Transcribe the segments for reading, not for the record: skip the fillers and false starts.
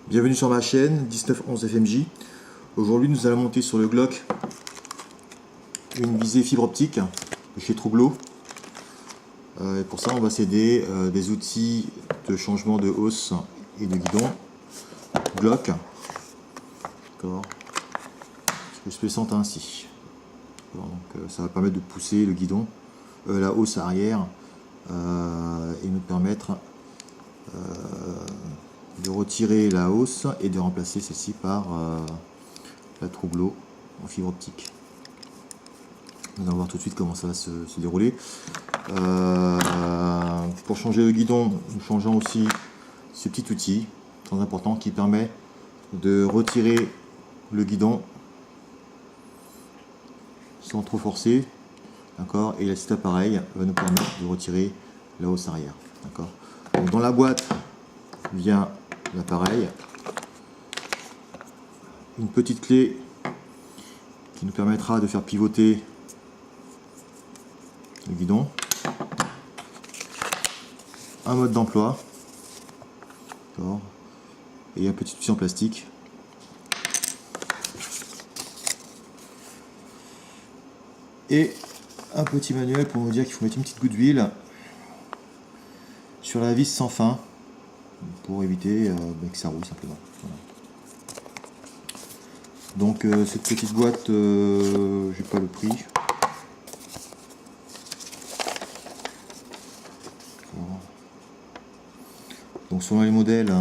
Bienvenue sur ma chaîne 1911 FMJ. Aujourd'hui nous allons monter sur le Glock une visée fibre optique de chez Trouglo. Et pour ça on va s'aider des outils de changement de hausse et de guidon Glock. D'accord. Je se présente ainsi. Donc, ça va permettre de pousser le guidon, la hausse arrière et nous permettre de retirer la hausse et de remplacer celle-ci par la Trouglo en fibre optique. Nous allons voir tout de suite comment ça va se dérouler. Pour changer le guidon, nous changeons aussi ce petit outil très important qui permet de retirer le guidon sans trop forcer, d'accord, et cet appareil va nous permettre de retirer la hausse arrière, d'accord. Donc dans la boîte vient l'appareil, une petite clé qui nous permettra de faire pivoter le guidon, un mode d'emploi, et un petit outil en plastique. Et un petit manuel pour nous dire qu'il faut mettre une petite goutte d'huile sur la vis sans fin pour éviter que ça roule simplement. Voilà. Donc cette petite boîte, j'ai pas le prix. Voilà. Donc selon les modèles,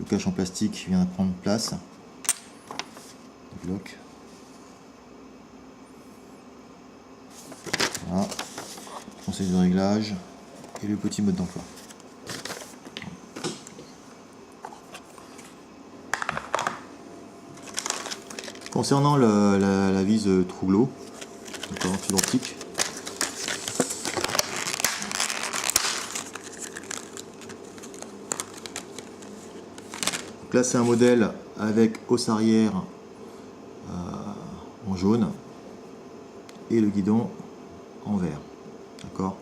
le cache en plastique vient de prendre place. Le bloc. Voilà. Conseil de réglage et le petit mode d'emploi. Concernant la vis Trouglo, en fibre optique, donc là c'est un modèle avec hausse arrière en jaune et le guidon en vert, d'accord,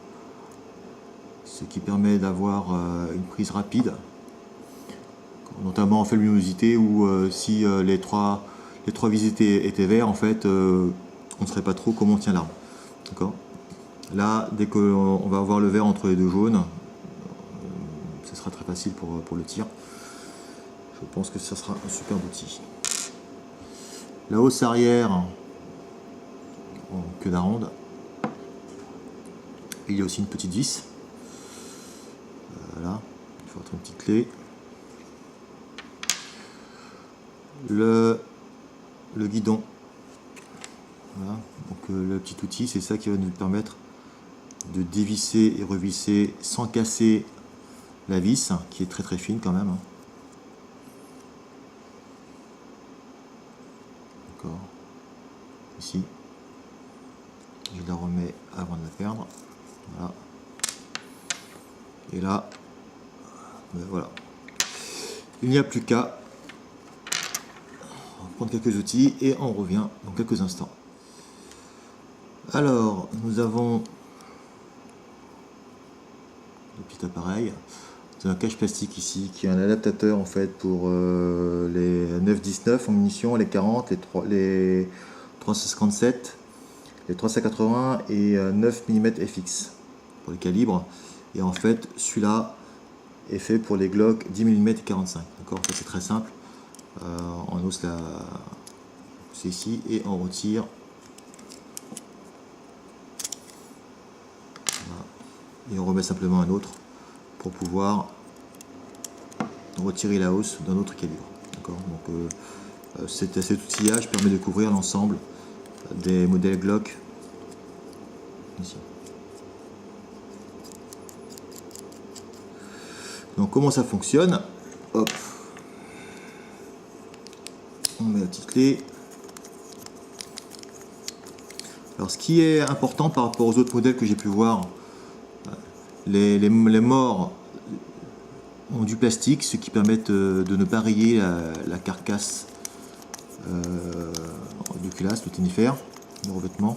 ce qui permet d'avoir une prise rapide, notamment en faible luminosité, ou si les trois vis étaient verts, en fait on ne saurait pas trop comment on tient l'arme, d'accord. Là dès qu'on va avoir le vert entre les deux jaunes, ce sera très facile pour le tir. Je pense que ça sera un super outil. La hausse arrière en queue d'aronde. Il y a aussi une petite vis. Voilà, il faut être une petite clé. Le guidon. Voilà. Donc le petit outil, c'est ça qui va nous permettre de dévisser et revisser sans casser la vis, qui est très très fine quand même. D'accord. Ici. Je la remets avant de la perdre. Voilà. Et là, ben voilà. Il n'y a plus qu'à prendre quelques outils et on revient dans quelques instants. Alors, nous avons le petit appareil. C'est un cache plastique ici qui est un adaptateur en fait pour les 9,19 en munitions, les 40, les 357, les 380 et 9 mm FX pour les calibres. Et en fait, celui-là est fait pour les Glock 10 mm et 45. D'accord, en fait, c'est très simple. On hausse la pousse ici et on retire. Voilà. Et on remet simplement un autre pour pouvoir retirer la hausse d'un autre calibre. D'accord. Donc cet outillage permet de couvrir l'ensemble des modèles Glock ici. Donc comment ça fonctionne? Hop, on met la petite clé. Alors ce qui est important par rapport aux autres modèles que j'ai pu voir, les morts ont du plastique, ce qui permet de ne pas rayer la carcasse du culasse, le ténifère, le revêtement.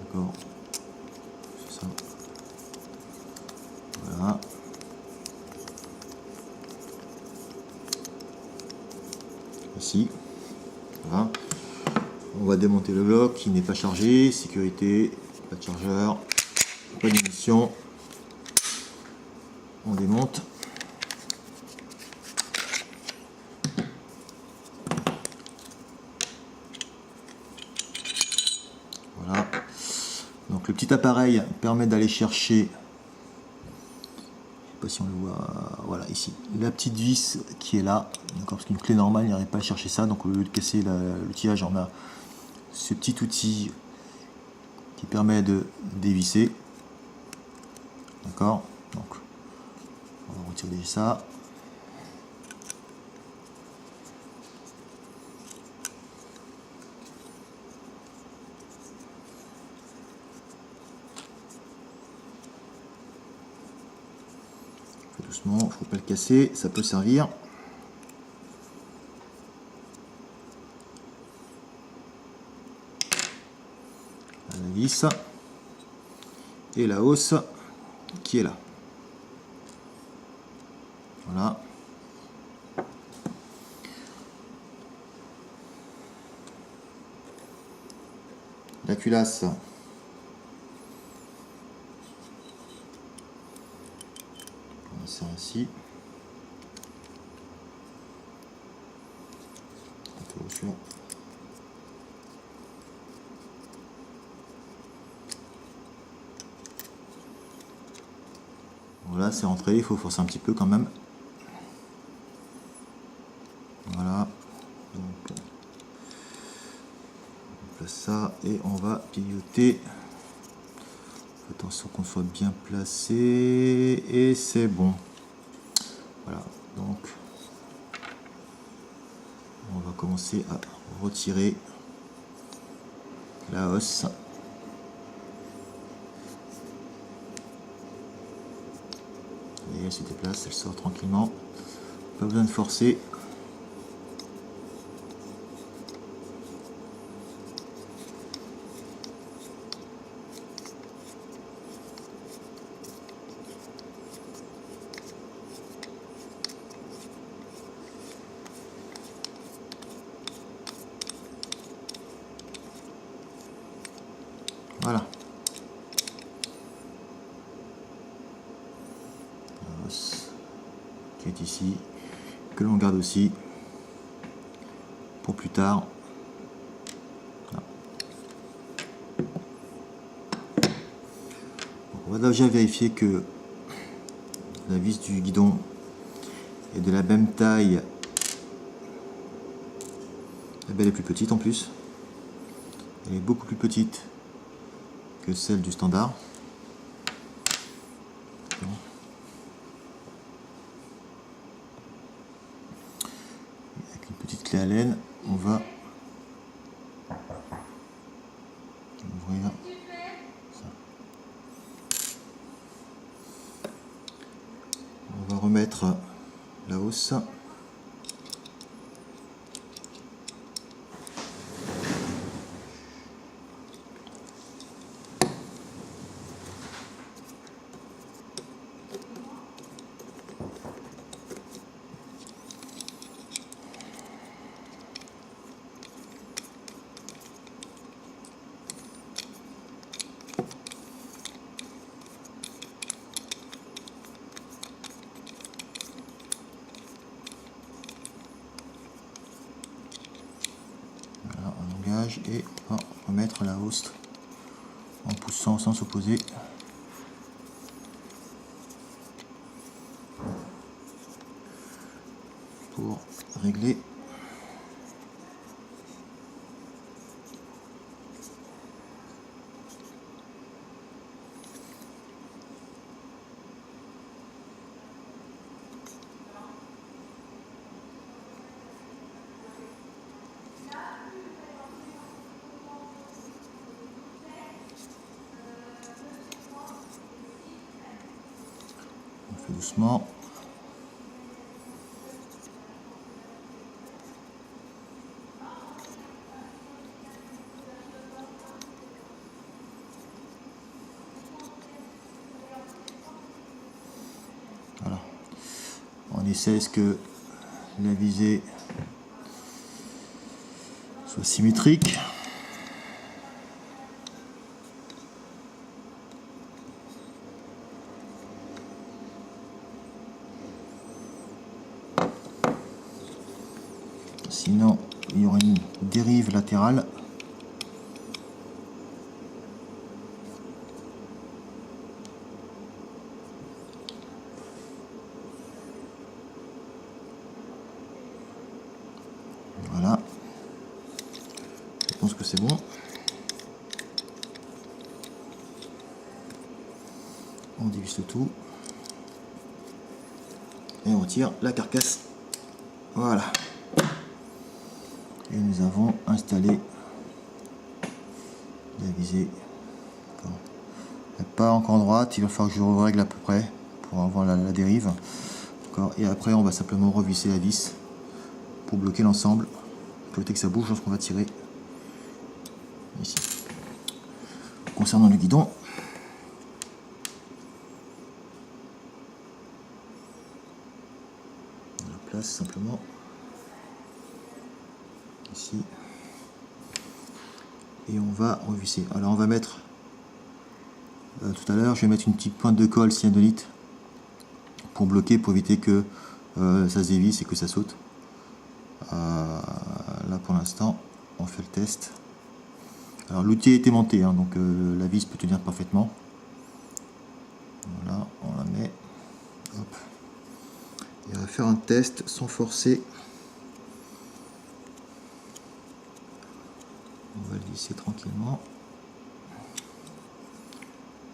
D'accord, c'est ça. Voilà. ici. Voilà. On va démonter le bloc qui n'est pas chargé, sécurité, pas de chargeur, pas d'émission. On démonte. Voilà. Donc le petit appareil permet d'aller chercher, je sais pas si on le voit, voilà ici, la petite vis qui est là, d'accord, parce qu'une clé normale il n'arrive pas à chercher ça, donc au lieu de casser l'outillage, on a ce petit outil qui permet de dévisser, d'accord, donc on va retirer ça. Doucement, il ne faut pas le casser, ça peut servir. La vis et la hausse qui est là. Voilà. La culasse. On insère ainsi. Attention. Voilà, c'est rentré, il faut forcer un petit peu quand même. Voilà. Donc, on place ça et on va pivoter. Attention qu'on soit bien placé et c'est bon. Voilà, donc on va commencer à retirer la hausse. Et elle se déplace, elle sort tranquillement. Pas besoin de forcer. Voilà. La hausse qui est ici, que l'on garde aussi pour plus tard. Voilà. On va déjà vérifier que la vis du guidon est de la même taille. Elle est plus petite en plus. Elle est beaucoup plus petite que celle du standard. Avec une petite clé Allen, on va ouvrir ça. On va remettre la hausse. Et on va remettre la hausse en poussant sans s'opposer. Pour régler doucement. Voilà. On essaie ce que la visée soit symétrique. Sinon, il y aura une dérive latérale. Voilà. Je pense que c'est bon. On dévisse le tout. Et on retire la carcasse. Voilà. Et nous avons installé la visée. Elle n'est pas encore droite, il va falloir que je règle à peu près pour avoir la dérive. Et après on va simplement revisser la vis pour bloquer l'ensemble, pour éviter que ça bouge lorsqu'on va tirer. Ici. Concernant le guidon, on la place simplement ici et on va revisser. Alors on va mettre tout à l'heure, je vais mettre une petite pointe de colle cyanolite pour bloquer, pour éviter que ça se dévisse et que ça saute. Là pour l'instant on fait le test. Alors l'outil est aimanté, hein, donc la vis peut tenir parfaitement. Voilà, on la met. Hop. Et on va faire un test sans forcer. On va le visser tranquillement.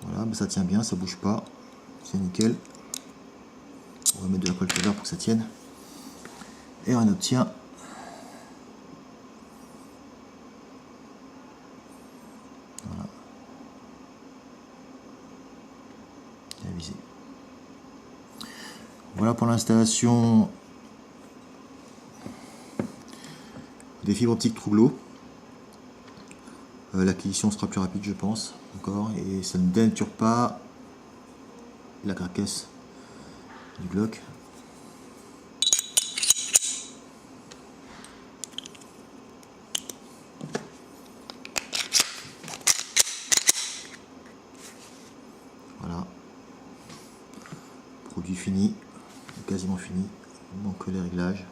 Voilà, ça tient bien, ça bouge pas. C'est nickel. On va mettre de la colle pour que ça tienne. Et on obtient voilà la visée. Voilà pour l'installation des fibres optiques Trouglo. L'acquisition sera plus rapide, je pense, encore, et ça ne dénature pas la carcasse du Glock. Voilà, produit fini, quasiment fini. Il manque les réglages.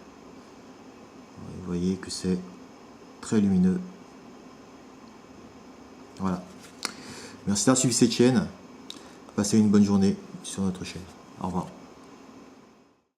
Vous voyez que c'est très lumineux. Voilà. Merci d'avoir suivi cette chaîne. Passez une bonne journée sur notre chaîne. Au revoir.